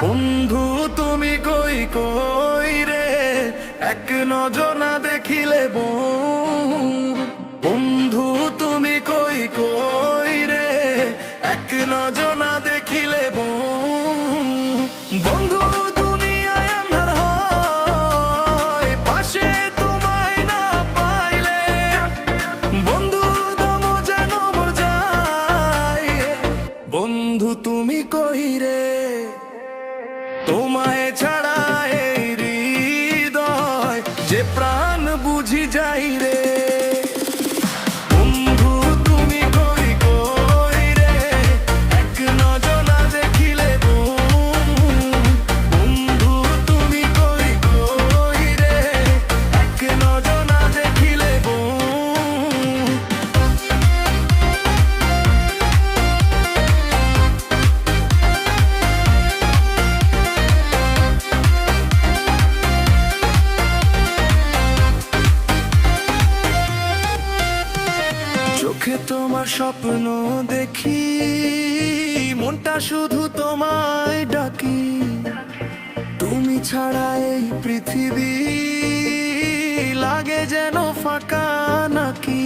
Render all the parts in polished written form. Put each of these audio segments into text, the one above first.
বন্ধু তুমি কই কই রে, এক নজর না দেখিলে বন্ধু তুমি কই কই রে, এক নজর না দেখিলে বন্ধু দুনিয়ায় আন্ধার হয়, পাশে তোমায় না পাইলে বন্ধু দম যেন মর যায়। বন্ধু তুমি কই রে, তোমায় ছাড়া এই হৃদয় যে প্রাণ বুঝি যাই রে। বন্ধু তুমি কই কই রে, এক নজর না দেখিলে বন্ধু তুমি কই কই রে, এক নজর না দেখিলে চোখে তোমার স্বপ্ন দেখি, মনটা শুধু তোমায় ডাকি। তুমি ছাড়া এই পৃথিবী লাগে যেন ফাঁকা নাকি।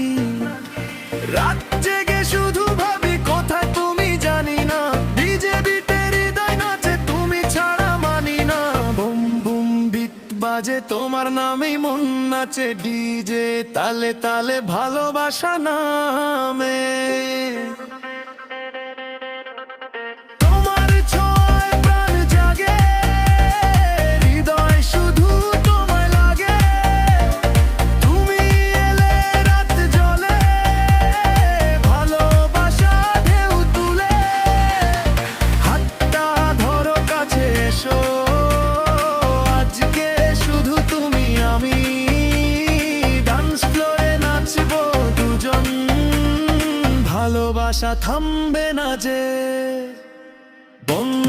রাত জেগে শুধু ভাবি কোথায় তুমি জানি না, ডিজে বিটে হৃদয় নাচে তুমি ছাড়া মানি না। বুম বুম বিট বাজে তোমার নামেই মন নাচে, ডিজে তালে তালে ভালোবাসা নামে। তোমার ছোঁয়ায় প্রাণ জাগে, হৃদয় শুধু তোমায় লাগে। তুমি এলে রাত জ্বলে, ভালোবাসা ঢেউ তুলে। হাতটা ধরো কাছে এসো, আজকে শুধু তুমি আমি, ডান্স ফ্লোরে নাচবো দুজন। ভালোবাসা থামবে না যে বন্ধু।